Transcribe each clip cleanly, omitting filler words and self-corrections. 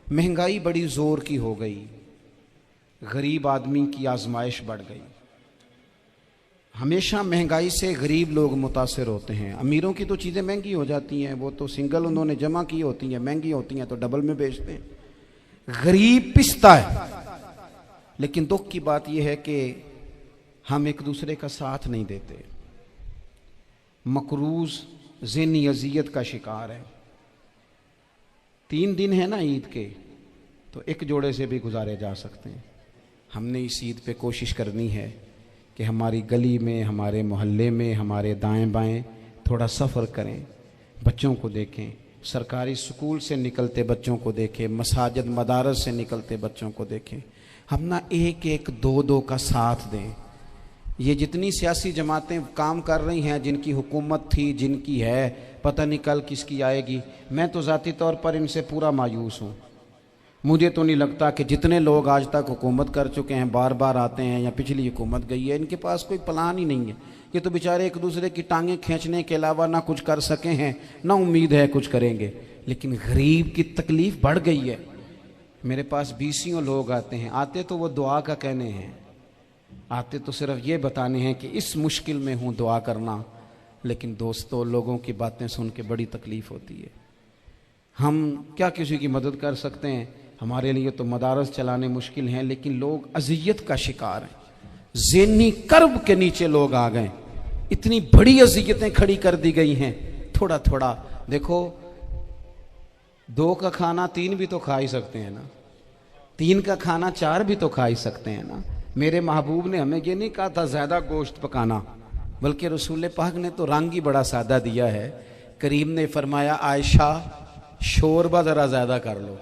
महंगाई बड़ी ज़ोर की हो गई, गरीब आदमी की आजमाइश बढ़ गई। हमेशा महंगाई से गरीब लोग मुतासिर होते हैं। अमीरों की तो चीज़ें महंगी हो जाती हैं, वो तो सिंगल उन्होंने जमा की होती हैं, महंगी होती हैं तो डबल में बेचते हैं। गरीब पिसता है। लेकिन दुख की बात यह है कि हम एक दूसरे का साथ नहीं देते। मकरूज ज़हनी अजियत का शिकार है। 3 दिन है ना ईद के, तो एक जोड़े से भी गुजारे जा सकते हैं। हमने इस ईद पे कोशिश करनी है कि हमारी गली में, हमारे मोहल्ले में, हमारे दाएं बाएं थोड़ा सफ़र करें, बच्चों को देखें, सरकारी स्कूल से निकलते बच्चों को देखें, मसाजिद मदारस से निकलते बच्चों को देखें। हम ना एक एक दो दो का साथ दें। ये जितनी सियासी जमातें काम कर रही हैं, जिनकी हुकूमत थी, जिनकी है, पता नहीं कल किसकी आएगी। मैं तो ज़ाती तौर पर इनसे पूरा मायूस हूँ। मुझे तो नहीं लगता कि जितने लोग आज तक हुकूमत कर चुके हैं, बार बार आते हैं या पिछली हुकूमत गई है, इनके पास कोई प्लान ही नहीं है। ये तो बेचारे एक दूसरे की टांगें खींचने के अलावा ना कुछ कर सके हैं, ना उम्मीद है कुछ करेंगे। लेकिन गरीब की तकलीफ़ बढ़ गई है। मेरे पास 20 लोग आते हैं, आते तो वो दुआ का कहने हैं, आते तो सिर्फ ये बताने हैं कि इस मुश्किल में हूँ, दुआ करना। लेकिन दोस्तों, लोगों की बातें सुन के बड़ी तकलीफ़ होती है। हम क्या किसी की मदद कर सकते हैं? हमारे लिए तो मदारस चलाने मुश्किल हैं, लेकिन लोग अजियत का शिकार हैं। ज़हनी कर्ब के नीचे लोग आ गए। इतनी बड़ी अजियतें खड़ी कर दी गई हैं। थोड़ा थोड़ा देखो, 2 का खाना 3 भी तो खा ही सकते हैं ना, 3 का खाना 4 भी तो खा ही सकते हैं ना। मेरे महबूब ने हमें ये नहीं कहा था ज़्यादा गोश्त पकाना, बल्कि रसूल पाक ने तो रंग ही बड़ा सादा दिया है। करीम ने फरमाया, आयशा शोरबा ज़रा ज़्यादा कर लो,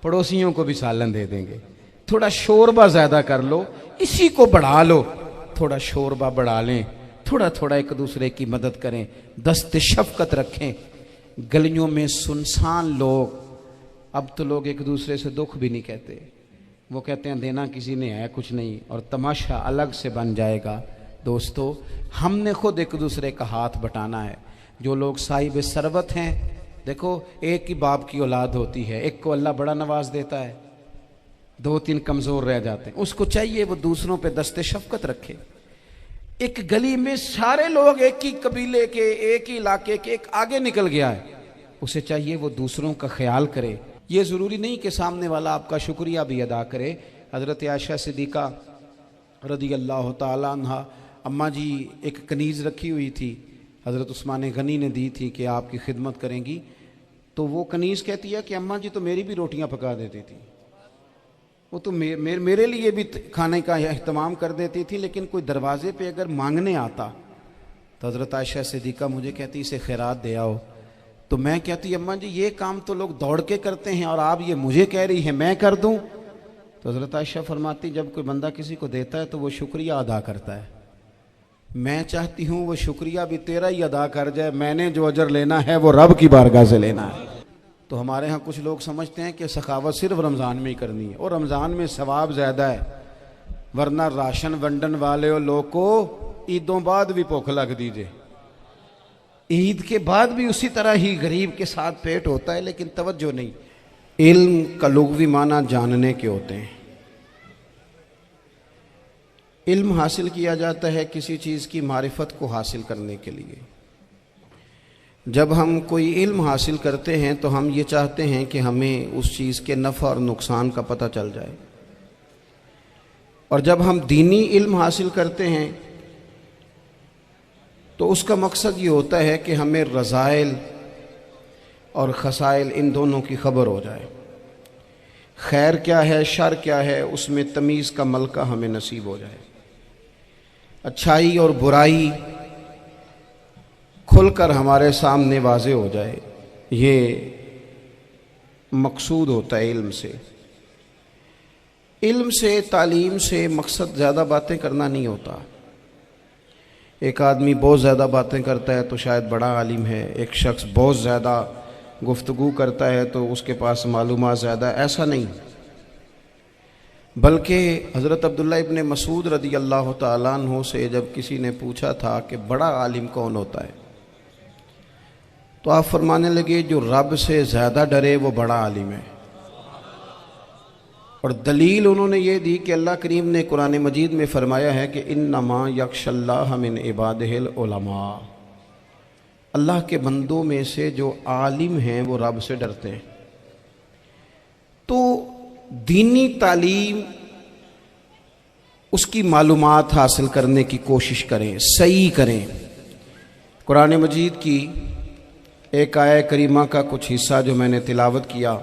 पड़ोसियों को भी सालन दे देंगे। थोड़ा शोरबा ज़्यादा कर लो, इसी को बढ़ा लो। थोड़ा शोरबा बढ़ा लें, थोड़ा थोड़ा एक दूसरे की मदद करें, दस्त शफकत रखें। गलियों में सुनसान लोग, अब तो लोग एक दूसरे से दुख भी नहीं कहते, वो कहते हैं देना किसी ने है कुछ नहीं, और तमाशा अलग से बन जाएगा। दोस्तों, हमने खुद एक दूसरे का हाथ बटाना है। जो लोग साहिब सरबत हैं, देखो, एक ही बाप की औलाद होती है, एक को अल्लाह बड़ा नवाज देता है, 2-3 कमज़ोर रह जाते हैं। उसको चाहिए वो दूसरों पे दस्ते शफकत रखे। एक गली में सारे लोग एक ही कबीले के, एक ही इलाके के, एक आगे निकल गया है, उसे चाहिए वो दूसरों का ख्याल करे। ये ज़रूरी नहीं कि सामने वाला आपका शुक्रिया भी अदा करे। हज़रत आयशा सिद्दीक़ा रज़ी अल्लाह ताला अन्हा, अम्मा जी एक कनीज़ रखी हुई थी, हज़रत उस्मान गनी ने दी थी कि आपकी खिदमत करेंगी। तो वो कनीज़ कहती है कि अम्मा जी तो मेरी भी रोटियां पका देती थी, वो तो मेरे लिए भी खाने का एहतमाम कर देती थी। लेकिन कोई दरवाजे पे अगर मांगने आता तो हज़रत आयशा सिद्दीक़ा मुझे कहती, इसे खैरात दे आओ। तो मैं कहती, अम्मा जी ये काम तो लोग दौड़ के करते हैं और आप ये मुझे कह रही हैं मैं कर दूं? तो हज़रत आयशा फरमाती, जब कोई बंदा किसी को देता है तो वो शुक्रिया अदा करता है। मैं चाहती हूँ वो शुक्रिया भी तेरा ही अदा कर जाए, मैंने जो अजर लेना है वो रब की बारगाह से लेना है। तो हमारे यहाँ कुछ लोग समझते हैं कि सखावत सिर्फ रमज़ान में ही करनी है, और रमज़ान में सवाब ज़्यादा है, वरना राशन वंडन वाले लोग को ईदों बाद भी भूख लग दीजिए, ईद के बाद भी उसी तरह ही गरीब के साथ पेट होता है, लेकिन तवज्जो नहीं। इल्म का लुग़वी माना जानने के होते हैं। इल्म हासिल किया जाता है किसी चीज़ की मारिफत को हासिल करने के लिए। जब हम कोई इल्म हासिल करते हैं तो हम ये चाहते हैं कि हमें उस चीज़ के नफ़ा और नुकसान का पता चल जाए। और जब हम दीनी इल्म हासिल करते हैं तो उसका मकसद ये होता है कि हमें रज़ाइल और खसाइल इन दोनों की खबर हो जाए। खैर क्या है, शर क्या है, उसमें तमीज़ का मलका हमें नसीब हो जाए। अच्छाई और बुराई खुलकर हमारे सामने वाज़े हो जाए, ये मकसूद होता है इल्म से। इल्म से, तालीम से मकसद ज़्यादा बातें करना नहीं होता। एक आदमी बहुत ज़्यादा बातें करता है तो शायद बड़ा आलिम है, एक शख्स बहुत ज़्यादा गुफ्तगू करता है तो उसके पास मालूमात ज़्यादा, ऐसा नहीं। बल्कि हज़रत अब्दुल्ला इब्ने मसूद रज़ी अल्लाह ताला अन्हु से जब किसी ने पूछा था कि बड़ा आलिम कौन होता है, तो आप फरमाने लगे जो रब से ज़्यादा डरे वो बड़ा आलिम है। और दलील उन्होंने ये दी कि अल्लाह करीम ने कुरान मजीद में फरमाया है कि इन्नमा यख्शल्लाह मिन इबादिहिल उलमा, अल्लाह के बंदों में से जो आलिम हैं वो रब से डरते हैं। तो दीनी तालीम, उसकी मालूमात हासिल करने की कोशिश करें, सही करें। कुरान मजीद की एक आयत करीमा का कुछ हिस्सा जो मैंने तिलावत किया,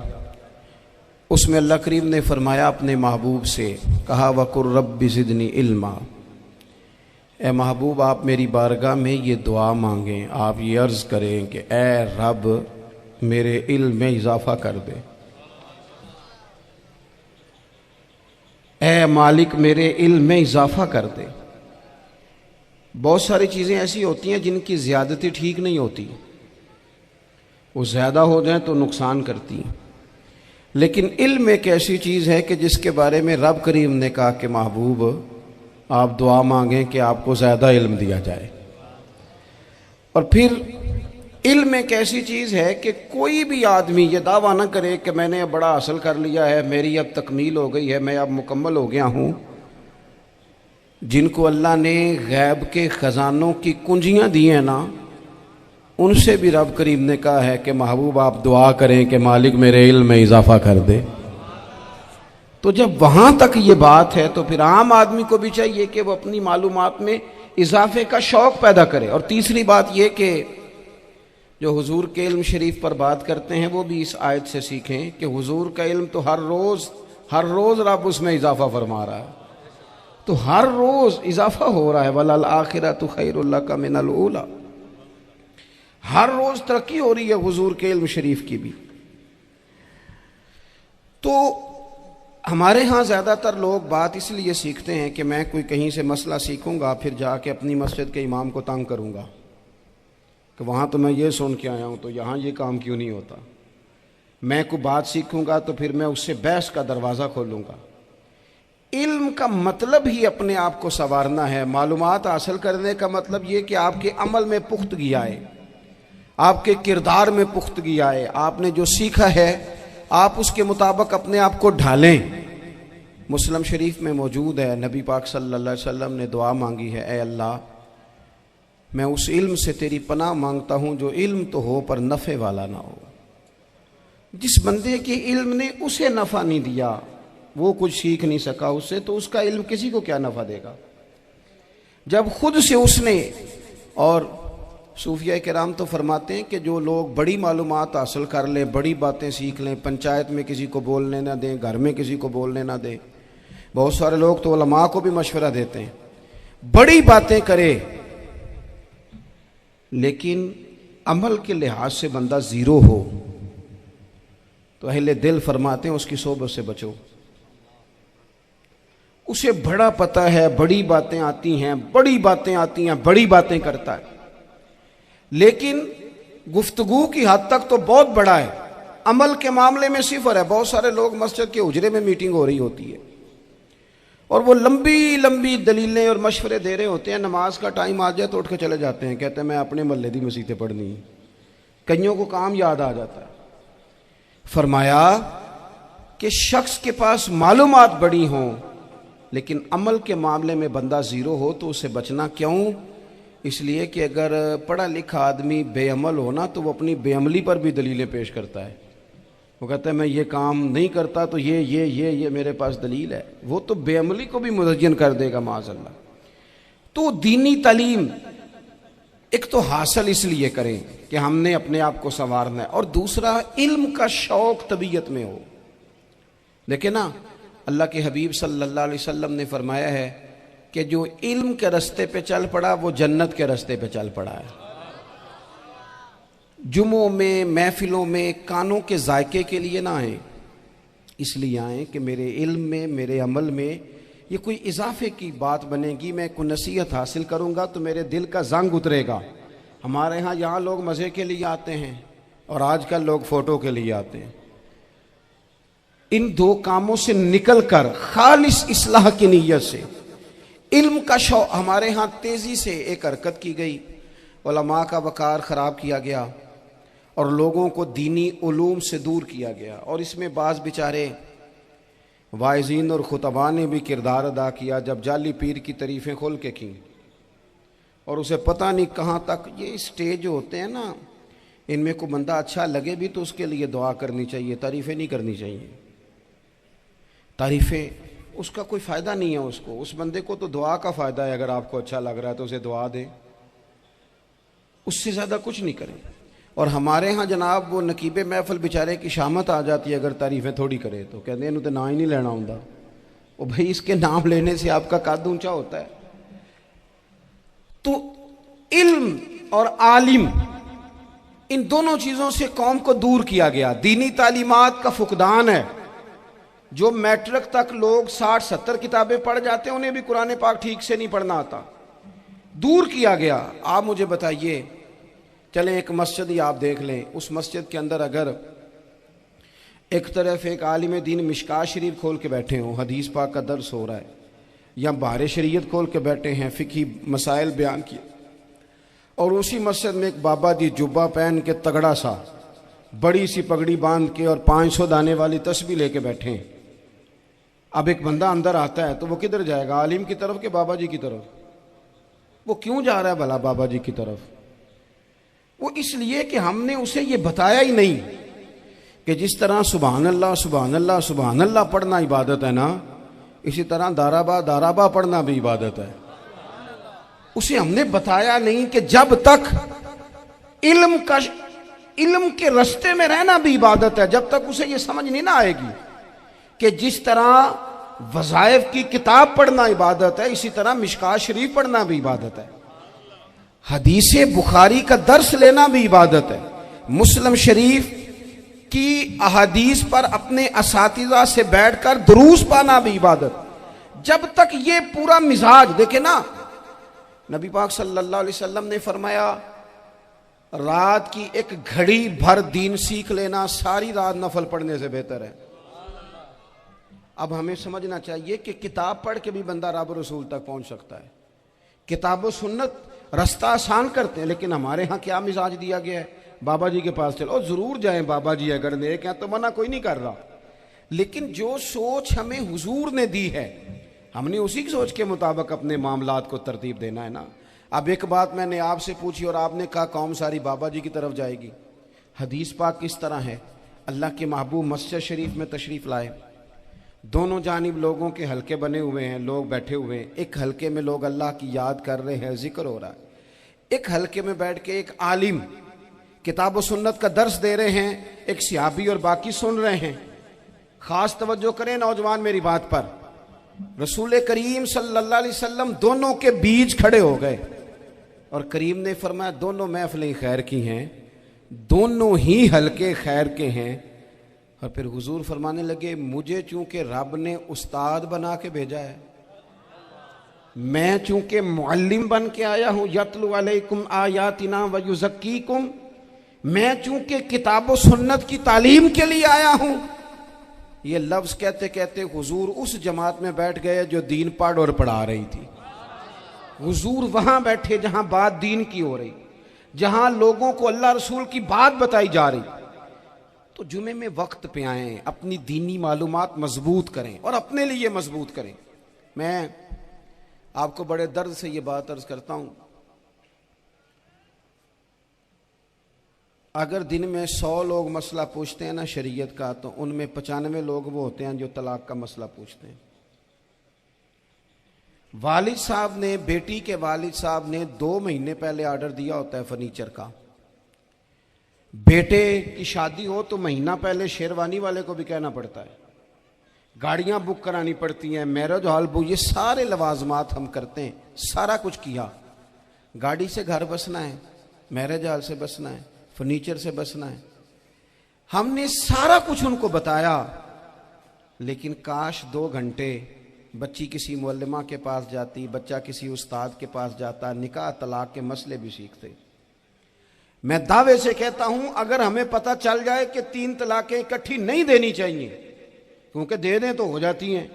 उसमें अल्लाह करीम ने फरमाया अपने महबूब से, कहा वकुर रब्बि ज़िदनी इल्मा, ए महबूब आप मेरी बारगाह में ये दुआ मांगें, आप ये अर्ज़ करें कि ए रब मेरे इल्म में इजाफ़ा कर दे, ए मालिक मेरे इल्म में इजाफ़ा कर दे। बहुत सारी चीज़ें ऐसी होती हैं जिनकी ज़्यादती ठीक नहीं होती, वो ज़्यादा हो जाए तो नुकसान करती हैं, लेकिन इल्म एक ऐसी चीज़ है कि जिसके बारे में रब करीम ने कहा कि महबूब आप दुआ मांगें कि आपको ज़्यादा इल्म दिया जाए। और फिर इल्म एक ऐसी चीज़ है कि कोई भी आदमी ये दावा ना करे कि मैंने अब बड़ा हासिल कर लिया है, मेरी अब तकमील हो गई है, मैं अब मुकम्मल हो गया हूँ। जिनको अल्लाह ने गैब के ख़जानों की कुंजियाँ दी हैं ना, उनसे भी रब करीम ने कहा है कि महबूब आप दुआ करें कि मालिक मेरे इल्म में इजाफ़ा कर दे। तो जब वहाँ तक ये बात है तो फिर आम आदमी को भी चाहिए कि वो अपनी मालूमात में इजाफे का शौक़ पैदा करे। और तीसरी बात ये कि जो हुजूर के इल्म शरीफ पर बात करते हैं वो भी इस आयत से सीखें कि हुजूर का इल्म तो हर रोज़ रब उसमें इजाफा फरमा रहा है, तो हर रोज़ इजाफा हो रहा है। वलल आखिरतु खैरुल लका मिनल ऊला, हर रोज़ तरक्की हो रही है हुजूर के इल्म शरीफ की भी। तो हमारे यहाँ ज़्यादातर लोग बात इसलिए सीखते हैं कि मैं कोई कहीं से मसला सीखूंगा फिर जाके अपनी मस्जिद के इमाम को तंग करूंगा कि वहाँ तो मैं ये सुन के आया हूँ तो यहाँ ये काम क्यों नहीं होता। मैं कोई बात सीखूंगा तो फिर मैं उससे बहस का दरवाज़ा खोलूँगा। इल्म का मतलब ही अपने आप को संवारना है। मालूमात हासिल करने का मतलब ये कि आपके अमल में पुख्तगी आए, आपके किरदार में पुख्तगी आए, आपने जो सीखा है आप उसके मुताबिक अपने आप को ढालें। मुस्लिम शरीफ में मौजूद है, नबी पाक सल्लल्लाहु अलैहि वसल्लम ने दुआ मांगी है, ए अल्लाह मैं उस इल्म से तेरी पनाह मांगता हूँ जो इल्म तो हो पर नफ़े वाला ना हो। जिस बंदे के इल्म ने उसे नफ़ा नहीं दिया, वो कुछ सीख नहीं सका उससे, तो उसका इल्म किसी को क्या नफ़ा देगा। जब खुद से उसने, और सूफिया किराम तो फरमाते हैं कि जो लोग बड़ी मालूमात हासिल कर लें, बड़ी बातें सीख लें, पंचायत में किसी को बोलने ना दें, घर में किसी को बोलने ना दें। बहुत सारे लोग तो उलमा को भी मशवरा देते हैं, बड़ी बातें करे, लेकिन अमल के लिहाज से बंदा ज़ीरो हो तो अहले दिल फरमाते हैं उसकी सोबत से बचो। उसे बड़ा पता है, बड़ी बातें आती हैं, बड़ी बातें आती हैं, बड़ी बातें करता है, लेकिन गुफ्तगू की हद तक तो बहुत बड़ा है, अमल के मामले में सिफर है। बहुत सारे लोग मस्जिद के हुजरे में मीटिंग हो रही होती है और वो लंबी लंबी दलीलें और मशवरे दे रहे होते हैं, नमाज का टाइम आ जाए तो उठ के चले जाते हैं, कहते हैं मैं अपने महल्ले दी मसीतें पढ़नी है। कईयों को काम याद आ जाता है। फरमाया कि शख्स के पास मालूमात बड़ी हों लेकिन अमल के मामले में बंदा ज़ीरो हो तो उसे बचना क्यों? इसलिए कि अगर पढ़ा लिखा आदमी बेअमल हो ना तो वो अपनी बेअमली पर भी दलीलें पेश करता है। वो कहता है मैं ये काम नहीं करता तो ये मेरे पास दलील है। वो तो बेअमली को भी मुदय्यन कर देगा माज़अल्लाह। तो दीनी तालीम एक तो हासिल इसलिए करें कि हमने अपने आप को संवारना है, और दूसरा इल्म का शौक़ तबीयत में हो। देखिए ना, अल्लाह के हबीब सल्लल्लाहु अलैहि वसल्लम ने फरमाया है कि जो इल्म के रास्ते पे चल पड़ा वो जन्नत के रास्ते पे चल पड़ा है। जुमों में, महफिलों में कानों के जायके के लिए ना आए, इसलिए आए कि मेरे इल्म में, मेरे अमल में ये कोई इजाफे की बात बनेगी, मैं कोई नसीहत हासिल करूँगा तो मेरे दिल का जंग उतरेगा। हमारे यहाँ लोग मज़े के लिए आते हैं और आजकल लोग फ़ोटो के लिए आते हैं। इन दो कामों से निकल कर खालिस इस्लाह की नीयत से इल्म का शौक़, हमारे यहाँ तेज़ी से एक हरकत की गई, उलमा का वक़ार ख़राब किया गया और लोगों को दीनी उलूम से दूर किया गया। और इसमें बाज़ बेचारे वाइज़ीन और खुतबा ने भी किरदार अदा किया जब जाली पीर की तारीफ़ें खोल के की, और उसे पता नहीं कहाँ तक ये स्टेज होते हैं ना, इनमें कोई बंदा अच्छा लगे भी तो उसके लिए दुआ करनी चाहिए, तारीफ़ें नहीं करनी चाहिए। तारीफ़ें उसका कोई फ़ायदा नहीं है, उसको, उस बंदे को तो दुआ का फ़ायदा है। अगर आपको अच्छा लग रहा है तो उसे दुआ दें, उससे ज़्यादा कुछ नहीं करें। और हमारे यहाँ जनाब वो नकीबे महफिल बेचारे की शामत आ जाती है अगर तारीफ़ें थोड़ी करे तो, कहते हैं इन्हों तो ना ही नहीं लेना होता। वो भाई इसके नाम लेने से आपका कद ऊंचा होता है। तो इल्म और आलिम, इन दोनों चीज़ों से कौम को दूर किया गया। दीनी तालीमात का फुकदान है। जो मैट्रिक तक लोग 60-70 किताबें पढ़ जाते हैं उन्हें भी कुरान पाक ठीक से नहीं पढ़ना आता, दूर किया गया। आप मुझे बताइए, चले एक मस्जिद ही आप देख लें, उस मस्जिद के अंदर अगर एक तरफ एक आलिम दीन मिशकात शरीफ खोल के बैठे हों, हदीस पाक का दर्स हो रहा है, या बाहर शरीयत खोल के बैठे हैं, फ़िक़ही मसाइल बयान किए, और उसी मस्जिद में एक बाबा जी जुब्बा पहन के तगड़ा सा बड़ी सी पगड़ी बांध के और 500 दाने वाली तस्बीह लेके बैठे हैं। अब एक बंदा अंदर आता है तो वो किधर जाएगा, आलिम की तरफ के बाबा जी की तरफ? वो क्यों जा रहा है भला बाबा जी की तरफ? वो इसलिए कि हमने उसे ये बताया ही नहीं कि जिस तरह सुभान अल्लाह सुभान अल्लाह सुभान अल्लाह पढ़ना इबादत है ना, इसी तरह दाराबा दाराबा पढ़ना भी इबादत है। उसे हमने बताया नहीं कि जब तक इल्म के रास्ते में रहना भी इबादत है। जब तक उसे ये समझ नहीं ना आएगी कि जिस तरह वज़ाइफ की किताब पढ़ना इबादत है, इसी तरह मिशकात शरीफ पढ़ना भी इबादत है, हदीस बुखारी का दर्स लेना भी इबादत है, मुस्लिम शरीफ की अहादीस पर अपने असातिज़ा से बैठकर दुरूस पाना भी इबादत। जब तक ये पूरा मिजाज देखे ना, नबी पाक सल्लल्लाहु अलैहि वसल्लम ने फरमाया रात की एक घड़ी भर दीन सीख लेना सारी रात नफल पढ़ने से बेहतर है। अब हमें समझना चाहिए कि किताब पढ़ के भी बंदा रब रसूल तक पहुंच सकता है। किताब व सुन्नत रास्ता आसान करते हैं, लेकिन हमारे यहाँ क्या मिजाज दिया गया है, बाबा जी के पास चलो, जरूर जाएं, बाबा जी अगर नेक हैं तो मना कोई नहीं कर रहा, लेकिन जो सोच हमें हुजूर ने दी है हमने उसी की सोच के मुताबिक अपने मामलात को तरतीब देना है ना। अब एक बात मैंने आपसे पूछी और आपने कहा कौम सारी बाबा जी की तरफ जाएगी। हदीस पाक किस तरह है, अल्लाह के महबूब मस्जिद शरीफ में तशरीफ़ लाए, दोनों जानिब लोगों के हलके बने हुए हैं, लोग बैठे हुए हैं। एक हलके में लोग अल्लाह की याद कर रहे हैं, जिक्र हो रहा है। एक हलके में बैठ के एक आलिम किताब व सुन्नत का दर्स दे रहे हैं, एक सिहाबी और बाकी सुन रहे हैं। खास तवज्जो करें नौजवान मेरी बात पर, रसूल करीम सल्लल्लाहु अलैहि वसल्लम दोनों के बीच खड़े हो गए और करीम ने फरमाया दोनों महफिलें खैर की हैं, दोनों ही हलके खैर के हैं। और फिर हुजूर फरमाने लगे मुझे चूंकि रब ने उस्ताद बना के भेजा है, मैं चूंकि मुअल्लिम बन के आया हूं, यतलु अलैकुम आयातिना व युज़क्कीकुम, मैं चूंकि किताब व सुन्नत की तालीम के लिए आया हूं। ये लफ्ज कहते कहते हुजूर उस जमात में बैठ गए जो दीन पढ़ और पढ़ा रही थी। हुजूर वहां बैठे जहां बात दीन की हो रही, जहां लोगों को अल्लाह रसूल की बात बताई जा रही। तो जुमे में वक्त पे आएं, अपनी दीनी मालूमात मजबूत करें और अपने लिए मजबूत करें। मैं आपको बड़े दर्द से ये बात अर्ज करता हूं, अगर दिन में 100 लोग मसला पूछते हैं ना शरीयत का, तो उनमें 95 लोग वो होते हैं जो तलाक का मसला पूछते हैं। वालिद साहब ने, बेटी के वालिद साहब ने 2 महीने पहले ऑर्डर दिया होता है फर्नीचर का। बेटे की शादी हो तो महीना पहले शेरवानी वाले को भी कहना पड़ता है, गाड़ियां बुक करानी पड़ती हैं, मैरिज हॉल बुक, ये सारे लवाजमात हम करते हैं। सारा कुछ किया, गाड़ी से घर बसना है, मैरिज हॉल से बसना है, फर्नीचर से बसना है, हमने सारा कुछ उनको बताया। लेकिन काश 2 घंटे बच्ची किसी मुअल्लिमा के पास जाती, बच्चा किसी उस्ताद के पास जाता, निकाह तलाक के मसले भी सीखते। मैं दावे से कहता हूं अगर हमें पता चल जाए कि 3 तलाकें इकट्ठी नहीं देनी चाहिए, क्योंकि दे दें तो हो जाती हैं,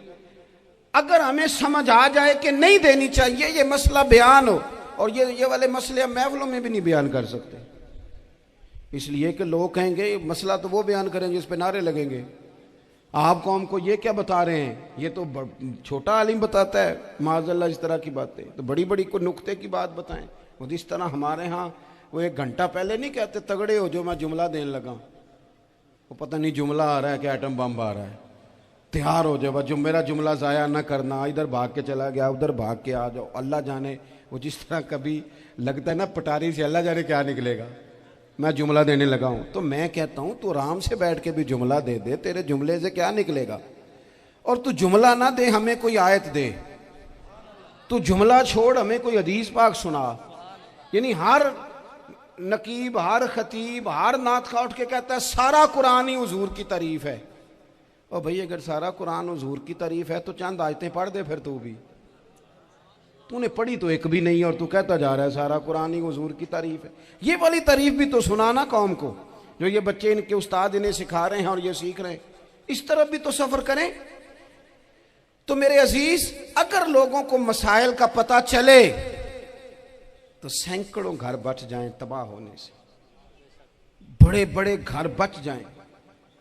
अगर हमें समझ आ जाए कि नहीं देनी चाहिए, ये मसला बयान हो, और ये वाले मसले हम महफिलों में भी नहीं बयान कर सकते, इसलिए कि लोग कहेंगे मसला तो वो बयान करेंगे जिस पे नारे लगेंगे। आप कौम को ये क्या बता रहे हैं, ये तो छोटा आलिम बताता है माज़अल्लाह इस तरह की बातें, तो बड़ी बड़ी को नुक्ते की बात बताएं। वो जिस तरह हमारे यहाँ वो 1 घंटा पहले नहीं कहते तगड़े हो जो मैं जुमला देने लगा, वो पता नहीं जुमला आ रहा है कि एटम बम आ रहा है, तैयार हो जाओ, जो मेरा जुमला ज़ाया ना करना, इधर भाग के चला गया उधर भाग के आ जाओ, अल्लाह जाने। वो जिस तरह कभी लगता है ना पटारी से अल्लाह जाने क्या निकलेगा, मैं जुमला देने लगा हूं। तो मैं कहता हूं तू आराम से बैठ के भी जुमला दे दे, तेरे जुमले से क्या निकलेगा। और तू जुमला ना दे, हमें कोई आयत दे, तू जुमला छोड़ हमें कोई हदीस पाक सुना। यानी हर नकीब, हर खतीब, हर नात खा उठ के कहता है सारा कुरान ही हुजूर की तारीफ है। और भाई अगर सारा कुरान हुजूर की तारीफ है तो चंद आयतें पढ़ दे फिर तू भी। तूने पढ़ी तो एक भी नहीं और तू कहता जा रहा है सारा कुरान ही हुजूर की तारीफ है। ये वाली तारीफ भी तो सुनाना कौम को, जो ये बच्चे इनके उस्ताद इन्हें सिखा रहे हैं और ये सीख रहे हैं, इस तरफ भी तो सफर करें। तो मेरे अजीज, अगर लोगों को मसाइल का पता चले तो सैकड़ों घर बच जाएं तबाह होने से, बड़े बड़े घर बच जाएं,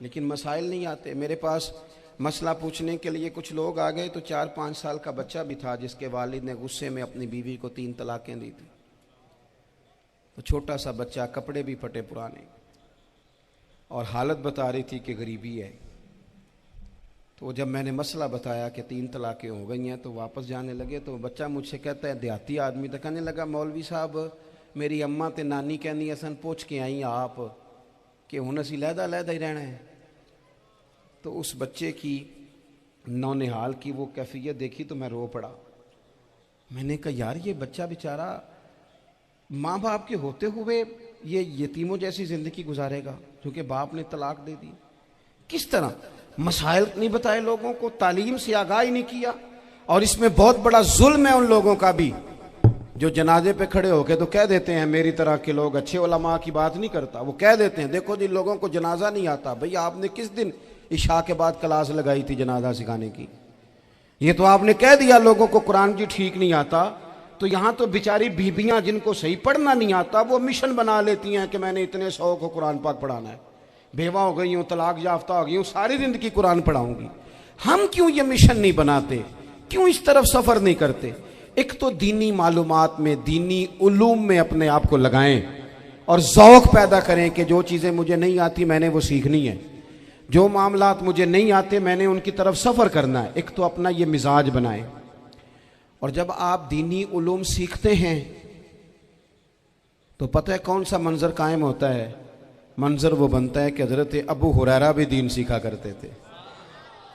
लेकिन मसाइल नहीं आते। मेरे पास मसला पूछने के लिए कुछ लोग आ गए तो 4-5 साल का बच्चा भी था जिसके वालिद ने गुस्से में अपनी बीवी को 3 तलाकें दी थी। तो छोटा सा बच्चा, कपड़े भी फटे पुराने, और हालत बता रही थी कि गरीबी है। तो जब मैंने मसला बताया कि 3 तलाकें हो गई हैं तो वापस जाने लगे, तो बच्चा मुझसे कहता है, देहाती आदमी तो कहने लगा, मौलवी साहब मेरी अम्मा ते नानी कहनी असन पूछ के आई आप कि हुण असीं लहदा ही रहना है। तो उस बच्चे की नौनिहाल की वो कैफियत देखी तो मैं रो पड़ा। मैंने कहा यार ये बच्चा बेचारा माँ बाप के होते हुए ये यतीमों जैसी ज़िंदगी गुजारेगा क्योंकि बाप ने तलाक दे दी। किस तरह मसाइल नहीं बताए लोगों को, तालीम से आगाही नहीं किया। और इसमें बहुत बड़ा जुल्म है उन लोगों का भी जो जनाजे पे खड़े होके तो कह देते हैं, मेरी तरह के लोग अच्छे उलमा की बात नहीं करता, वो कह देते हैं देखो जिन लोगों को जनाजा नहीं आता, भाई आपने किस दिन इशा के बाद क्लास लगाई थी जनाजा सिखाने की, ये तो आपने कह दिया लोगों को कुरान जी ठीक नहीं आता। तो यहाँ तो बेचारी बीबियां जिनको सही पढ़ना नहीं आता वो मिशन बना लेती हैं कि मैंने इतने 100 को कुरान पाक पढ़ाना है, बेवा हो गई हूँ, तलाक याफ्ता हो गई हूँ, सारी जिंदगी कुरान पढ़ाऊंगी। हम क्यों ये मिशन नहीं बनाते, क्यों इस तरफ सफर नहीं करते। एक तो दीनी मालूमात में, दीनी उलूम में अपने आप को लगाएं और ज़ौक़ पैदा करें कि जो चीज़ें मुझे नहीं आती मैंने वो सीखनी है, जो मामलात मुझे नहीं आते मैंने उनकी तरफ सफ़र करना है। एक तो अपना ये मिजाज बनाएं। और जब आप दीनी उलूम सीखते हैं तो पता है कौन सा मंजर कायम होता है, मंजर वो बनता है कि हज़रत अबू हुरैरा भी दीन सीखा करते थे,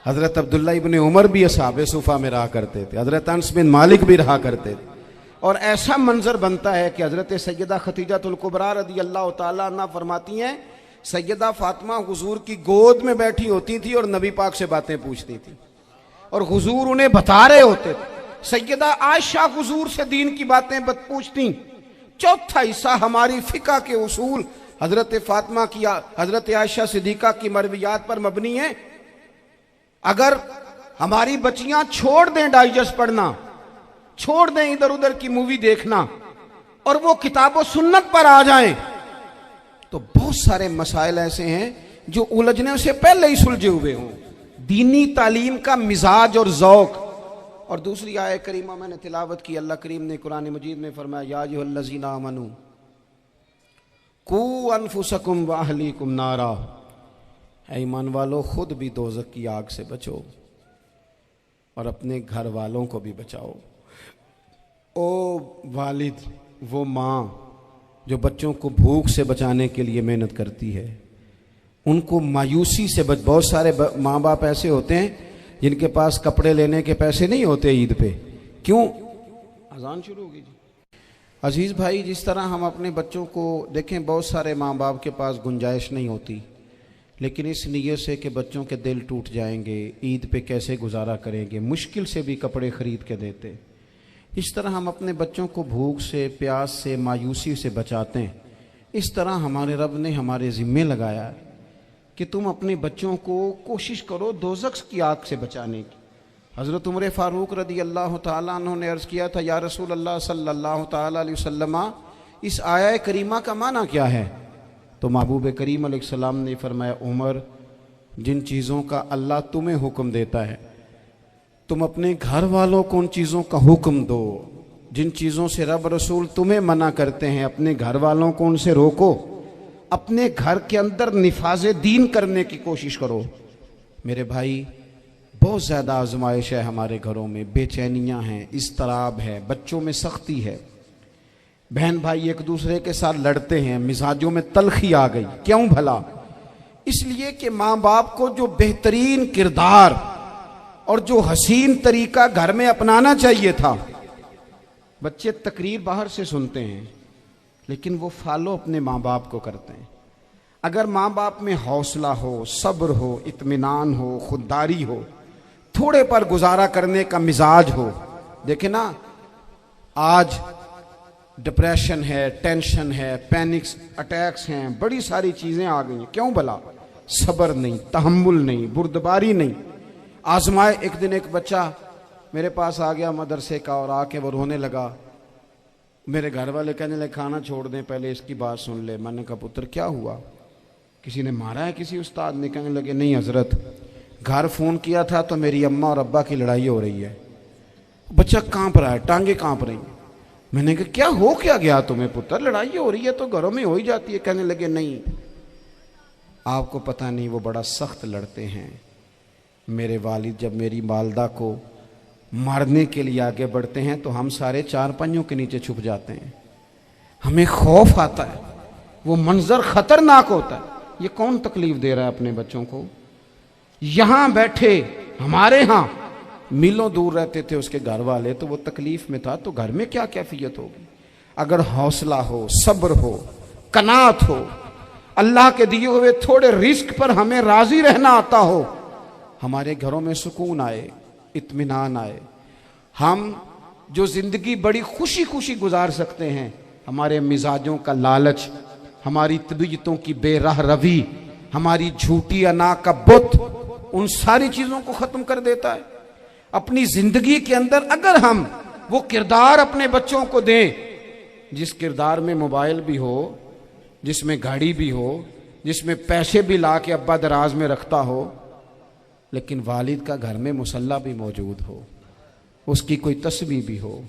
हज़रत अब्दुल्ला इब्ने उमर भी असहाबे सुफ़ा में रहा करते थे, हज़रत अनस बिन मालिक भी रहा करते थे। और ऐसा मंजर बनता है कि हज़रत सैयदा खतीजतुल कुबरा रज़ी अल्लाह तआला अन्हा फरमाती हैं, सैयदा फातिमा हुजूर की गोद में बैठी होती थी और नबी पाक से बातें पूछती थी और हुजूर उन्हें बता रहे होते थे। सैयदा आयशा हुजूर से दीन की बातें पूछती। चौथा हिस्सा हमारी फिका के उसूल हजरत फातिमा की, हजरत आयशा सिद्दीका की मरवियात पर मबनी है। अगर हमारी बच्चियां छोड़ दें डाइजेस्ट पढ़ना, छोड़ दें इधर उधर की मूवी देखना और वो किताबों सुन्नत पर आ जाएं, तो बहुत सारे मसाइल ऐसे हैं जो उलझने से पहले ही सुलझे हुए हों। दीनी तालीम का मिजाज और ज़ौक़। और दूसरी आयत करीमा मैंने तिलावत की, अल्लाह करीम ने कुरान मजीद में फरमाया, या अय्युहल्लज़ीना आमनू कू अनफुसकुम व अहलीकुम नारा, ऐ ईमान वालों खुद भी दोज़ख की आग से बचो और अपने घर वालों को भी बचाओ। ओ वालिद, वो माँ जो बच्चों को भूख से बचाने के लिए मेहनत करती है, उनको मायूसी से बहुत सारे माँ बाप ऐसे होते हैं जिनके पास कपड़े लेने के पैसे नहीं होते ईद पे। क्यों? अजान शुरू होगी जी। अजीज़ भाई, जिस तरह हम अपने बच्चों को देखें, बहुत सारे माँ बाप के पास गुंजाइश नहीं होती, लेकिन इस नीयत से कि बच्चों के दिल टूट जाएंगे, ईद पे कैसे गुजारा करेंगे, मुश्किल से भी कपड़े ख़रीद के देते। इस तरह हम अपने बच्चों को भूख से, प्यास से, मायूसी से बचाते हैं। इस तरह हमारे रब ने हमारे ज़िम्मे लगाया है कि तुम अपने बच्चों को कोशिश करो दोज़ख की आग से बचाने की। हज़रत उमर फ़ारूक रज़ी अल्लाह तआला अन्हु ने अर्ज़ किया था, या रसूल अल्लाह सल्लल्लाहु तआला अलैहि वसल्लम, इस आया करीमा का माना क्या है? तो महबूब करीम अलैहिस्सलाम ने फरमाया, उमर, जिन चीज़ों का अल्लाह तुम्हें हुक्म देता है, तुम अपने घर वालों को उन चीज़ों का हुक्म दो। जिन चीज़ों से रब रसूल तुम्हें मना करते हैं, अपने घर वालों को उनसे रोको। अपने घर के अंदर निफाज़े दीन करने की कोशिश करो। मेरे भाई, बहुत ज़्यादा आजमाइश है हमारे घरों में, बेचैनियाँ हैं, इज़्तिराब है, बच्चों में सख्ती है, बहन भाई एक दूसरे के साथ लड़ते हैं, मिजाजों में तलखी आ गई। क्यों भला? इसलिए कि माँ बाप को जो बेहतरीन किरदार और जो हसीन तरीका घर में अपनाना चाहिए था, बच्चे तकरीर बाहर से सुनते हैं लेकिन वो फॉलो अपने माँ बाप को करते हैं। अगर माँ बाप में हौसला हो, सब्र हो, इत्मीनान हो, खुददारी हो, थोड़े पर गुजारा करने का मिजाज हो। देखे ना, आज डिप्रेशन है, टेंशन है, पैनिक्स अटैक्स हैं, बड़ी सारी चीज़ें आ गई हैं। क्यों भला? सब्र नहीं, तहम्मुल नहीं, बुर्दबारी नहीं। आजमाए। एक दिन एक बच्चा मेरे पास आ गया मदरसे का और आके वो रोने लगा। मेरे घर वाले कहने लगे खाना छोड़ दें, पहले इसकी बात सुन ले। मैंने कहा पुत्र क्या हुआ, किसी ने मारा है किसी उस्ताद ने? कहने लगे नहीं हजरत, घर फ़ोन किया था तो मेरी अम्मा और अब्बा की लड़ाई हो रही है। बच्चा कांप रहा है, टांगे कांप रही। मैंने कहा क्या हो क्या गया तुम्हें पुत्र, लड़ाई हो रही है तो घरों में हो ही जाती है। कहने लगे नहीं, आपको पता नहीं, वो बड़ा सख्त लड़ते हैं। मेरे वालिद जब मेरी वालदा को मारने के लिए आगे बढ़ते हैं तो हम सारे चारपाइयों के नीचे छुप जाते हैं, हमें खौफ आता है, वो मंजर खतरनाक होता है। ये कौन तकलीफ दे रहा है अपने बच्चों को? यहां बैठे हमारे यहां मीलों दूर रहते थे उसके घर वाले, तो वो तकलीफ में था, तो घर में क्या कैफियत होगी? अगर हौसला हो, सब्र हो, कनात हो, अल्लाह के दिए हुए थोड़े रिस्क पर हमें राजी रहना आता हो, हमारे घरों में सुकून आए, इत्मीनान आए। हम जो जिंदगी बड़ी खुशी खुशी गुजार सकते हैं, हमारे मिजाजों का लालच, हमारी तबीयतों की बेराह रवी, हमारी झूठी अना का बुत, उन सारी चीजों को खत्म कर देता है। अपनी जिंदगी के अंदर अगर हम वो किरदार अपने बच्चों को दें, जिस किरदार में मोबाइल भी हो, जिसमें गाड़ी भी हो, जिसमें पैसे भी ला के अब्बा दराज में रखता हो, लेकिन वालिद का घर में मुसल्ला भी मौजूद हो, उसकी कोई तस्बीह भी हो,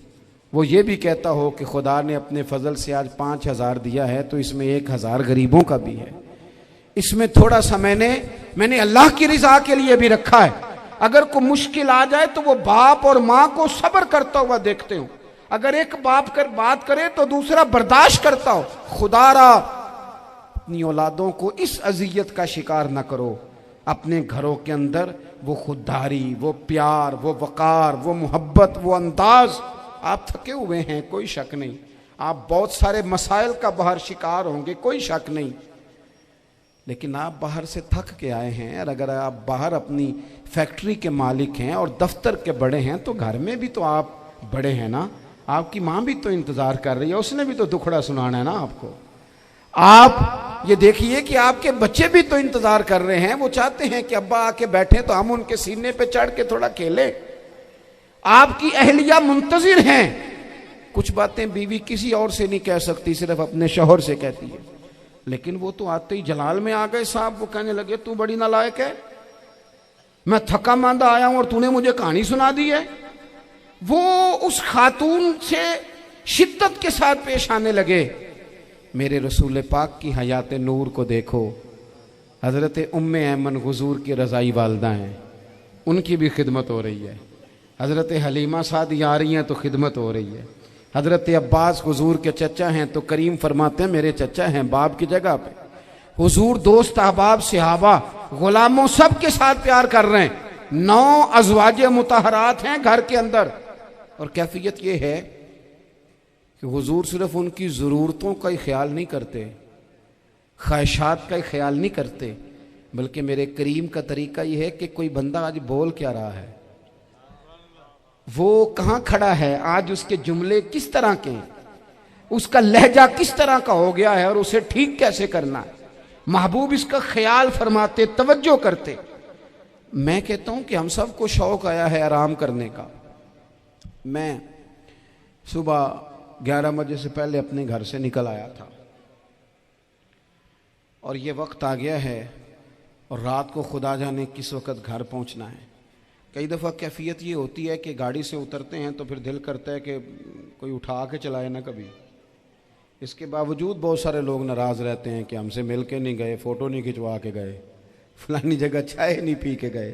वो ये भी कहता हो कि खुदा ने अपने फजल से आज 5,000 दिया है तो इसमें 1,000 गरीबों का भी है, इसमें थोड़ा सा मैंने अल्लाह की रिजा के लिए भी रखा है। अगर कोई मुश्किल आ जाए तो वो बाप और माँ को सब्र करता हुआ देखते हो। अगर एक बाप कर बात करे तो दूसरा बर्दाश्त करता हो। खुदारा अपनी औलादों को इस अजियत का शिकार ना करो। अपने घरों के अंदर वो खुददारी, वो प्यार, वो वकार, वो मोहब्बत, वो अंदाज। आप थके हुए हैं, कोई शक नहीं, आप बहुत सारे मसाइल का बाहर शिकार होंगे, कोई शक नहीं, लेकिन आप बाहर से थक के आए हैं। और अगर आप बाहर अपनी फैक्ट्री के मालिक हैं और दफ्तर के बड़े हैं तो घर में भी तो आप बड़े हैं ना। आपकी माँ भी तो इंतजार कर रही है, उसने भी तो दुखड़ा सुनाना है ना आपको। आप ये देखिए कि आपके बच्चे भी तो इंतजार कर रहे हैं, वो चाहते हैं कि अब्बा आके बैठे तो हम उनके सीने पे चढ़ के थोड़ा खेलें। आपकी अहलिया मुंतजिर हैं। कुछ बातें बीवी किसी और से नहीं कह सकती, सिर्फ अपने शौहर से कहती है, लेकिन वो तो आते ही जलाल में आ गए साहब। वो कहने लगे तू बड़ी नालायक है, मैं थका मांदा आया हूं और तूने मुझे कहानी सुना दी है। वो उस खातून से शिद्दत के साथ पेश आने लगे। मेरे रसूल पाक की हयात नूर को देखो, हजरत उम्मे ऐमन हुजूर की रज़ाई वालदा हैं, उनकी भी खिदमत हो रही है। हजरत हलीमा सादी आ रही हैं तो खिदमत हो रही है। हजरत अब्बास हुजूर के चचा हैं तो करीम फरमाते हैं मेरे चचा हैं बाप की जगह पे। हुजूर दोस्त अहबाब सहाबा गुलामों सब के साथ प्यार कर रहे हैं। 9 अज़वाजे मुतहरात हैं घर के अंदर, और कैफियत ये है कि हुजूर सिर्फ उनकी ज़रूरतों का ही ख्याल नहीं करते, ख्वाहिशात का ही ख्याल नहीं करते, बल्कि मेरे करीम का तरीका ये है कि कोई बंदा आज बोल क्या रहा है, वो कहाँ खड़ा है, आज उसके जुमले किस तरह के हैं, उसका लहजा किस तरह का हो गया है और उसे ठीक कैसे करना है। महबूब इसका ख्याल फरमाते, तवज्जो करते। मैं कहता हूं कि हम सबको शौक आया है आराम करने का। मैं सुबह 11 बजे से पहले अपने घर से निकल आया था और ये वक्त आ गया है और रात को खुदा जाने किस वक्त घर पहुंचना है। कई दफ़ा कैफियत ये होती है कि गाड़ी से उतरते हैं तो फिर दिल करता है कि कोई उठा के चलाए ना कभी। इसके बावजूद बहुत सारे लोग नाराज़ रहते हैं कि हमसे मिल के नहीं गए, फ़ोटो नहीं खिंचवा के गए, फलानी जगह चाय नहीं पी के गए।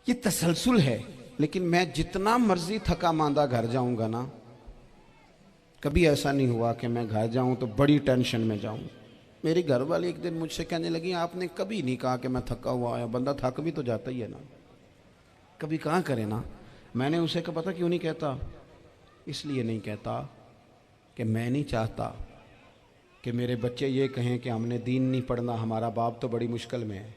ये तसलसल है। लेकिन मैं जितना मर्जी थका मांदा घर जाऊंगा ना, कभी ऐसा नहीं हुआ कि मैं घर जाऊं तो बड़ी टेंशन में जाऊं। मेरी घर वाली एक दिन मुझसे कहने लगी, आपने कभी नहीं कहा कि मैं थका हुआ आया। बंदा थक भी तो जाता ही है ना, कभी कहाँ करे ना। मैंने उसे कहा पता क्यों नहीं कहता? इसलिए नहीं कहता कि मैं नहीं चाहता कि मेरे बच्चे ये कहें कि हमने दीन नहीं पढ़ना, हमारा बाप तो बड़ी मुश्किल में है।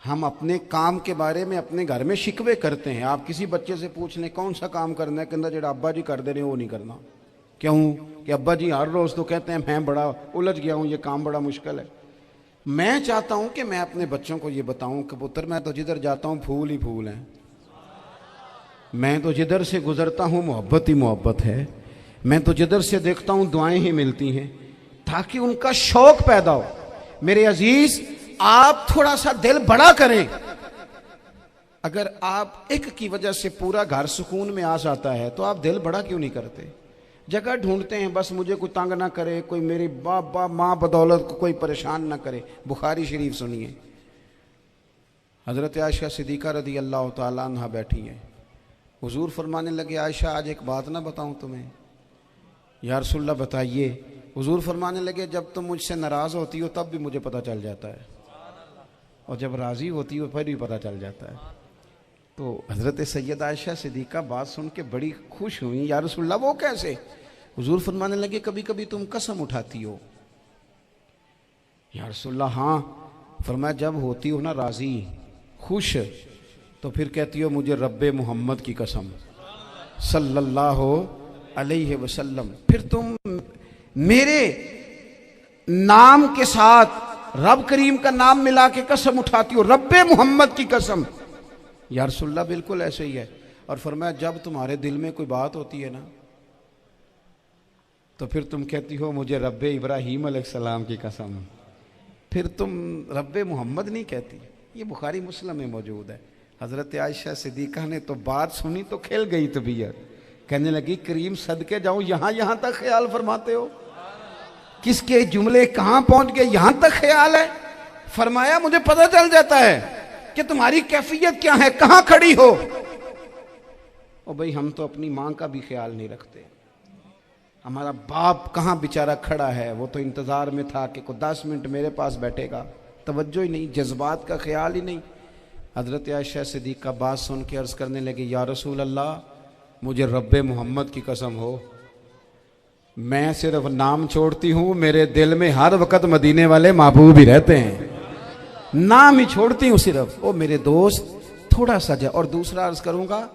हम अपने काम के बारे में अपने घर में शिकवे करते हैं। आप किसी बच्चे से पूछ लें कौन सा काम करना है, कहता जो अब्बा जी कर दे रहे वो नहीं करना। क्यों? कि अब्बा जी हर रोज़ तो कहते हैं मैं बड़ा उलझ गया हूँ, ये काम बड़ा मुश्किल है। मैं चाहता हूँ कि मैं अपने बच्चों को ये बताऊँ कि पुत्र मैं तो जिधर जाता हूँ फूल ही फूल हैं, मैं तो जिधर से गुजरता हूँ मोहब्बत ही मोहब्बत है, मैं तो जिधर से देखता हूँ दुआएं ही मिलती हैं, ताकि उनका शौक पैदा हो। मेरे अजीज, आप थोड़ा सा दिल बड़ा करें। अगर आप एक की वजह से पूरा घर सुकून में आ जाता है तो आप दिल बड़ा क्यों नहीं करते? जगह ढूंढते हैं बस मुझे कोई तंग ना करे, कोई मेरी बाप माँ बदौलत को कोई परेशान ना करे। बुखारी शरीफ सुनिए, हज़रत आयशा सिद्दीक़ा रज़ी अल्लाह ताला अन्हा बैठी हैं। हुजूर फरमाने लगे, आयशा आज एक बात ना बताऊं तुम्हें? या रसूलल्लाह बताइए। हुजूर फरमाने लगे, जब तुम मुझसे नाराज़ होती हो तब भी मुझे पता चल जाता है, और जब राज़ी होती हो फिर भी पता चल जाता है। तो हज़रत सैयद आयशा सिद्दीक़ा बात सुन के बड़ी खुश हुई। या रसूलल्लाह वो कैसे? हुजूर फरमाने लगे, कभी कभी तुम कसम उठाती हो। या रसूलल्लाह हाँ। फरमाया जब होती हो ना राज़ी, खुश, तो फिर कहती हो मुझे रब्बे मोहम्मद की कसम सल्लल्लाहु अलैहि वसल्लम। फिर तुम मेरे नाम के साथ रब करीम का नाम मिला के कसम उठाती हो, रब्बे मोहम्मद की कसम। या रसूलल्लाह बिल्कुल ऐसे ही है। और फरमाया जब तुम्हारे दिल में कोई बात होती है ना, तो फिर तुम कहती हो मुझे रब्बे इब्राहीम अलैहिस्सलाम की कसम, फिर तुम रब्बे मोहम्मद नहीं कहती। ये बुखारी मुस्लिम में मौजूद है। हज़रत आयशा सिद्दीक़ा ने तो बात सुनी तो खिल गई तबीयत, कहने लगी करीम सदके जाऊं, यहाँ तक ख्याल फरमाते हो? किसके जुमले कहाँ पहुंच गए, यहाँ तक ख्याल है? फरमाया मुझे पता चल जाता है कि तुम्हारी कैफियत क्या है, कहाँ खड़ी हो। और भाई हम तो अपनी माँ का भी ख्याल नहीं रखते। हमारा बाप कहाँ बेचारा खड़ा है, वो तो इंतज़ार में था कि कोई 10 मिनट मेरे पास बैठेगा, तवज्जो ही नहीं, जज्बात का ख्याल ही नहीं। हज़रत आयशा सिद्दीक़ा बात सुन के अर्ज़ करने लगी, या रसूल अल्लाह मुझे रब्बे मोहम्मद की कसम हो, मैं सिर्फ नाम छोड़ती हूँ, मेरे दिल में हर वक़्त मदीने वाले महबूब ही रहते हैं, नाम ही छोड़ती हूँ सिर्फ। ओ मेरे दोस्त थोड़ा सा जा। और दूसरा अर्ज़ करूँगा,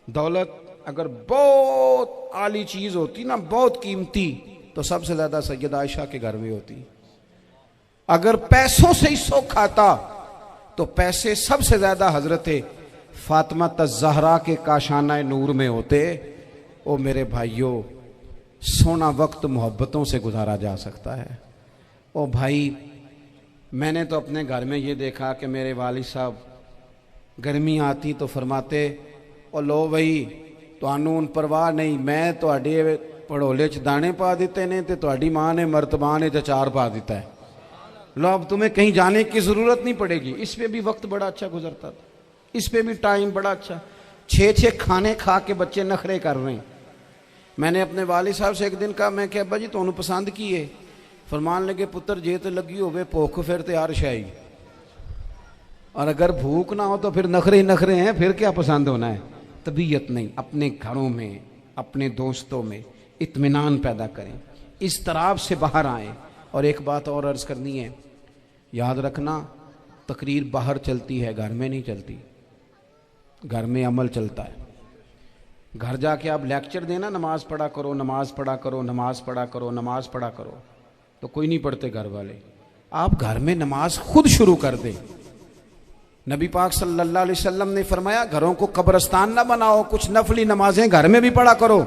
दौलत अगर बहुत आली चीज़ होती ना, बहुत कीमती, तो सबसे ज़्यादा सैयद आयशा के घर में होती। अगर पैसों से ही शौक खाता तो पैसे सबसे ज़्यादा हज़रत फातिमा ज़हरा के काशाना नूर में होते। ओ मेरे भाइयों, सोना वक्त मोहब्बतों से गुजारा जा सकता है। ओ भाई, मैंने तो अपने घर में ये देखा कि मेरे वालिद साहब गर्मी आती तो फरमाते, ओ लो भाई तुहानू परवाह नहीं, मैं तुहाडे पड़ोले च दाने पा दिते ने ते तुहाडी माँ ने मर्तबान च अचार पा दिता है, लो अब तुम्हें कहीं जाने की ज़रूरत नहीं पड़ेगी। इस पे भी वक्त बड़ा अच्छा गुजरता था, इस पे भी टाइम बड़ा अच्छा। 6-6 खाने खा के बच्चे नखरे कर रहे हैं। मैंने अपने वालिद साहब से एक दिन कहा, मैं क्या अब्बा जी तुहानू पसंद की है? फरमान लगे, पुत्र जे तो लगी होवे भुख फिर तो यार शाही, और अगर भूख ना हो तो फिर नखरे ही नखरे हैं, फिर क्या पसंद होना है? तबीयत नहीं। अपने घरों में, अपने दोस्तों में इत्मीनान पैदा करें, इस तरह से बाहर आएँ। और एक बात और अर्ज़ करनी है, याद रखना, तकरीर बाहर चलती है, घर में नहीं चलती। घर में अमल चलता है। घर जाके आप लेक्चर देना, नमाज पढ़ा करो, नमाज पढ़ा करो, नमाज पढ़ा करो, नमाज पढ़ा करो, तो कोई नहीं पढ़ते घर वाले। आप घर में नमाज खुद शुरू कर दें। नबी पाक सल्लल्लाहु अलैहि वसल्लम ने फरमाया, घरों को कब्रिस्तान ना बनाओ, कुछ नफली नमाजें घर में भी पढ़ा करो।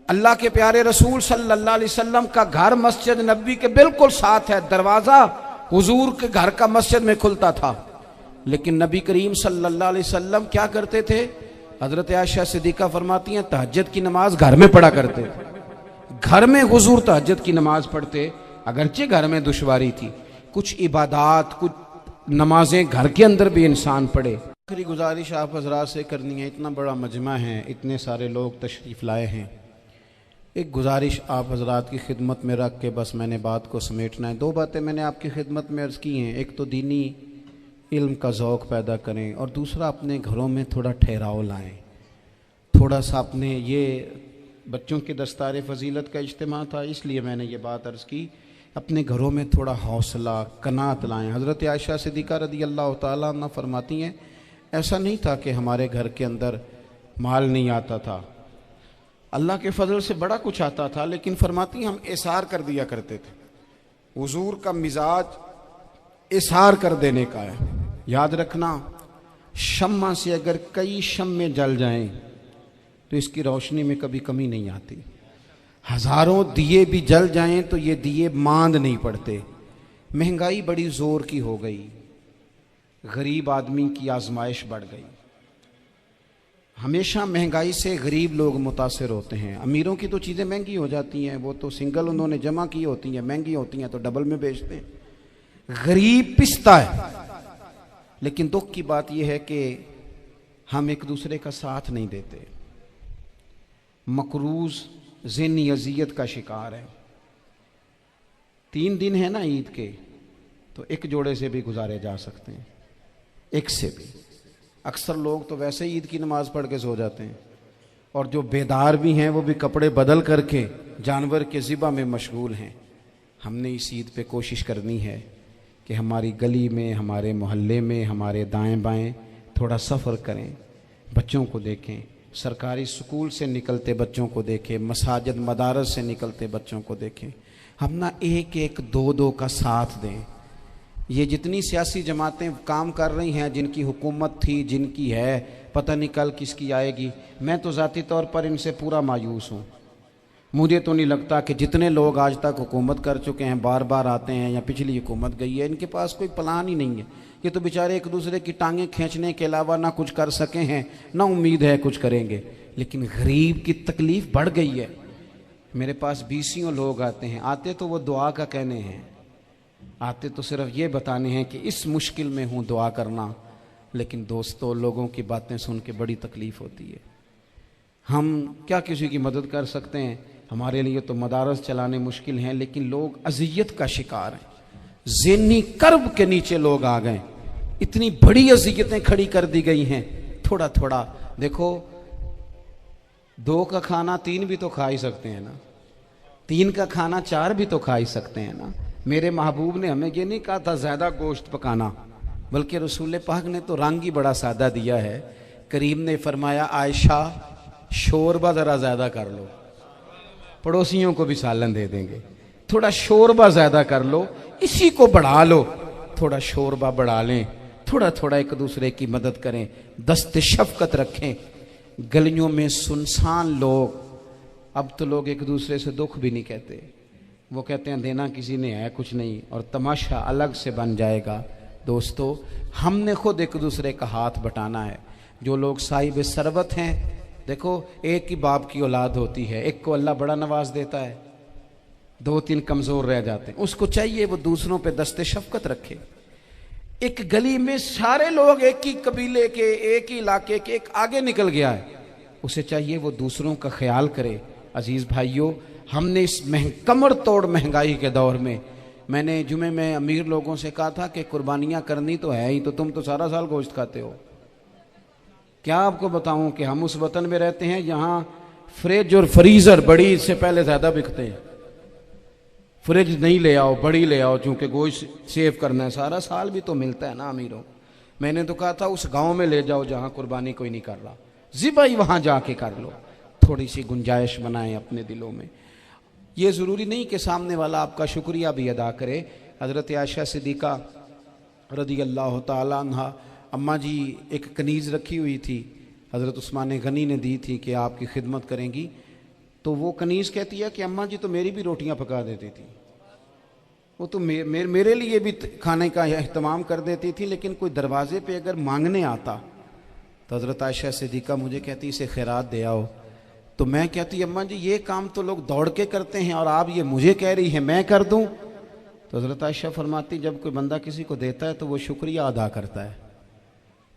अल्लाह के प्यारे रसूल सल्लल्लाहु अलैहि वसल्लम का घर मस्जिद नबी के बिल्कुल साथ है, दरवाज़ा हुजूर के घर का मस्जिद में खुलता था। लेकिन नबी करीम सल्लल्लाहु अलैहि वसल्लम क्या करते थे? हजरत आयशा सिद्दीका फरमाती हैं तहज्जुद की नमाज घर में पढ़ा करते थे। घर में हुजूर तहज्जुद की नमाज पढ़ते, अगरचे घर में दुश्वारी थी, कुछ इबादात कुछ नमाजें घर के अंदर भी इंसान पढ़े। आखिरी गुजारिश आप हजरात से करनी है, इतना बड़ा मजमा है, इतने सारे लोग तशरीफ़ लाए हैं, एक गुजारिश आप हजरात की खिदमत में रख के बस मैंने बात को समेटना है। दो बातें मैंने आपकी खिदमत में अर्ज़ की हैं, एक तो दीनी इल्म का ज़ौक़ पैदा करें और दूसरा अपने घरों में थोड़ा ठहराव लाएं। थोड़ा सा अपने ये बच्चों के दस्तार फ़जीलत का इज्तिमा था, इसलिए मैंने ये बात अर्ज़ की, अपने घरों में थोड़ा हौसला कनात लाएं। हज़रत आयशा सिद्दीक़ा रज़ी अल्लाह तआला अन्हा फरमाती हैं ऐसा नहीं था कि हमारे घर के अंदर माल नहीं आता था, अल्लाह के फजल से बड़ा कुछ आता था, लेकिन फरमाती हम इसार कर दिया करते थे। हुजूर का मिजाज इसार कर देने का है। याद रखना, शम्मा से अगर कई शम्मे जल जाएं तो इसकी रोशनी में कभी कमी नहीं आती। हजारों दिए भी जल जाएं तो ये दिए मांद नहीं पड़ते। महंगाई बड़ी जोर की हो गई, गरीब आदमी की आजमाइश बढ़ गई। हमेशा महंगाई से गरीब लोग मुतासिर होते हैं। अमीरों की तो चीज़ें महंगी हो जाती हैं, वो तो सिंगल उन्होंने जमा की होती हैं, महंगी होती हैं तो डबल में बेचते हैं। गरीब पिसता है। लेकिन दुख की बात यह है कि हम एक दूसरे का साथ नहीं देते। मकरूज ज़हनी अजियत का शिकार है। 3 दिन है ना ईद के, तो एक जोड़े से भी गुजारे जा सकते हैं, एक से भी। अक्सर लोग तो वैसे ही ईद की नमाज़ पढ़ के सो जाते हैं, और जो बेदार भी हैं वो भी कपड़े बदल करके जानवर के ज़िबा में मशगूल हैं। हमने इस ईद पे कोशिश करनी है कि हमारी गली में, हमारे मोहल्ले में, हमारे दाएं बाएं थोड़ा सफ़र करें, बच्चों को देखें, सरकारी स्कूल से निकलते बच्चों को देखें, मसाजिद मदारस से निकलते बच्चों को देखें। हम ना एक एक दो दो का साथ दें। ये जितनी सियासी जमातें काम कर रही हैं, जिनकी हुकूमत थी, जिनकी है, पता नहीं कल किसकी आएगी, मैं तो ज़ाती तौर पर इनसे पूरा मायूस हूँ। मुझे तो नहीं लगता कि जितने लोग आज तक हुकूमत कर चुके हैं, बार बार आते हैं या पिछली हुकूमत गई है, इनके पास कोई प्लान ही नहीं है। ये तो बेचारे एक दूसरे की टांगें खींचने के अलावा ना कुछ कर सके हैं, ना उम्मीद है कुछ करेंगे। लेकिन गरीब की तकलीफ़ बढ़ गई है। मेरे पास 20 लोग आते हैं, आते तो वो दुआ का कहने हैं, आते तो सिर्फ ये बताने हैं कि इस मुश्किल में हूँ दुआ करना। लेकिन दोस्तों, लोगों की बातें सुन के बड़ी तकलीफ़ होती है। हम क्या किसी की मदद कर सकते हैं? हमारे लिए तो मदारस चलाने मुश्किल हैं, लेकिन लोग अजियत का शिकार हैं। ज़हनी कर्ब के नीचे लोग आ गए, इतनी बड़ी अजियतें खड़ी कर दी गई हैं। थोड़ा थोड़ा देखो, 2 का खाना 3 भी तो खा ही सकते हैं ना, 3 का खाना 4 भी तो खा ही सकते हैं ना। मेरे महबूब ने हमें ये नहीं कहा था ज़्यादा गोश्त पकाना, बल्कि रसूल पाक ने तो रंग ही बड़ा सादा दिया है। करीम ने फरमाया, आयशा शोरबा ज़रा ज़्यादा कर लो, पड़ोसियों को भी सालन दे देंगे, थोड़ा शोरबा ज़्यादा कर लो, इसी को बढ़ा लो, थोड़ा शोरबा बढ़ा लें, थोड़ा थोड़ा एक दूसरे की मदद करें, दस्त शफकत रखें। गलियों में सुनसान लोग, अब तो लोग एक दूसरे से दुख भी नहीं कहते, वो कहते हैं देना किसी ने है कुछ नहीं, और तमाशा अलग से बन जाएगा। दोस्तों, हमने खुद एक दूसरे का हाथ बटाना है। जो लोग साहिब सरवत हैं, देखो एक ही बाप की औलाद होती है, एक को अल्लाह बड़ा नवाज देता है, 2-3 कमज़ोर रह जाते हैं। उसको चाहिए वो दूसरों पे दस्ते शफकत रखे। एक गली में सारे लोग एक ही कबीले के, एक ही इलाके के, एक आगे निकल गया है, उसे चाहिए वो दूसरों का ख्याल करे। अजीज़ भाइयों, हमने इस कमर तोड़ महंगाई के दौर में, मैंने जुमे में अमीर लोगों से कहा था कि कुर्बानियाँ करनी तो है ही, तो तुम तो सारा साल गोश्त खाते हो। क्या आपको बताऊं कि हम उस वतन में रहते हैं जहाँ फ्रिज और फ्रीज़र बड़ी से पहले ज़्यादा बिकते हैं। फ्रिज नहीं ले आओ, बड़ी ले आओ, चूँकि गोश्त सेव करना है, सारा साल भी तो मिलता है ना अमीरों। मैंने तो कहा था उस गांव में ले जाओ जहाँ कुर्बानी कोई नहीं कर रहा, ज़िबाई वहाँ जाके कर लो। थोड़ी सी गुंजाइश बनाएं अपने दिलों में। ये ज़रूरी नहीं कि सामने वाला आपका शुक्रिया भी अदा करे। हज़रत आयशा सिद्दीक़ा रज़ी अल्लाह तआला अन्हा, अम्मा जी एक कनीज़ रखी हुई थी, हज़रत उस्मान गनी ने दी थी कि आपकी खिदमत करेंगी। तो वो कनीज़ कहती है कि अम्मा जी तो मेरी भी रोटियां पका देती थी, वो तो मेरे लिए भी खाने का एहतमाम कर देती थी, लेकिन कोई दरवाजे पे अगर मांगने आता तो हज़रत आयशा सिद्दीक़ा मुझे कहती इसे खैरात दे आओ। तो मैं कहती अम्मा जी ये काम तो लोग दौड़ के करते हैं और आप ये मुझे कह रही है मैं कर दूं। तो हज़रत आयशा फरमाती जब कोई बंदा किसी को देता है तो वो शुक्रिया अदा करता है।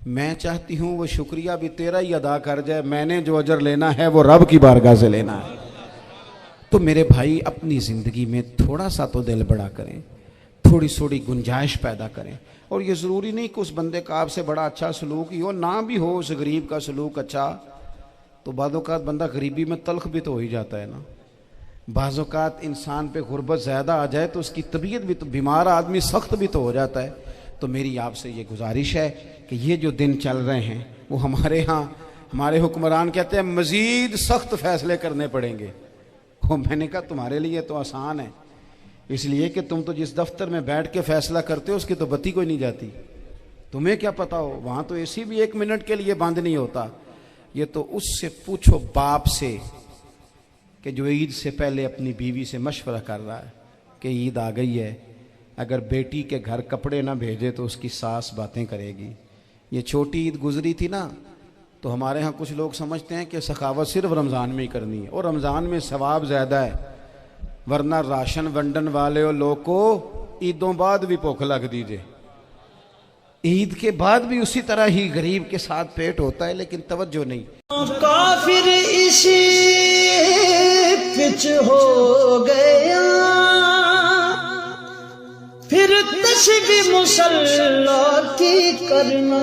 मैं चाहती हूँ वो शुक्रिया भी तेरा ही अदा कर जाए, मैंने जो अजर लेना है वो रब की बारगाह से लेना है। तो मेरे भाई अपनी ज़िंदगी में थोड़ा सा तो दिल बड़ा करें, थोड़ी थोड़ी गुंजाइश पैदा करें। और ये ज़रूरी नहीं कि उस बंदे का आपसे बड़ा अच्छा सलूक ही हो, ना भी हो उस गरीब का सलूक अच्छा, तो बाज़-औक़ात बंदा गरीबी में तल्ख भी तो हो ही जाता है ना। बाज़-औक़ात इंसान पे गुर्बत ज़्यादा आ जाए तो उसकी तबीयत भी तो, बीमार आदमी सख्त भी तो हो जाता है। तो मेरी आपसे ये गुजारिश है कि ये जो दिन चल रहे हैं वो हमारे यहाँ हमारे हुक्मरान कहते हैं मज़ीद सख्त फैसले करने पड़ेंगे। वो मैंने कहा तुम्हारे लिए तो आसान है, इसलिए कि तुम तो जिस दफ्तर में बैठ के फैसला करते हो उसकी तो बत्ती कोई नहीं जाती, तुम्हें क्या पता हो, वहाँ तो एसी भी 1 मिनट के लिए बंद नहीं होता। ये तो उससे पूछो बाप से कि जो ईद से पहले अपनी बीवी से मशवरा कर रहा है कि ईद आ गई है, अगर बेटी के घर कपड़े ना भेजे तो उसकी सास बातें करेगी। ये छोटी ईद गुजरी थी ना, तो हमारे यहाँ कुछ लोग समझते हैं कि सखावत सिर्फ रमज़ान में ही करनी है और रमज़ान में सवाब ज़्यादा है, वरना राशन वंडन वाले लोग को ईदों बाद भी भूख लग दीजिए, ईद के बाद भी उसी तरह ही गरीब के साथ पेट होता है, लेकिन तवज्जो नहीं। काफिर इसी पिच हो गया, फिर तशबी मुसल्ला की करना,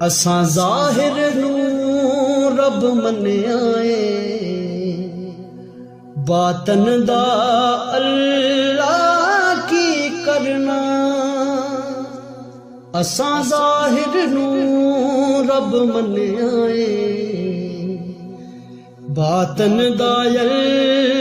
असां ज़ाहिर नू रब मन्याए, बातन दा अल्लाह की करना, असां ज़ाहिर नू रब मन्याए, बातन दा अल्लाह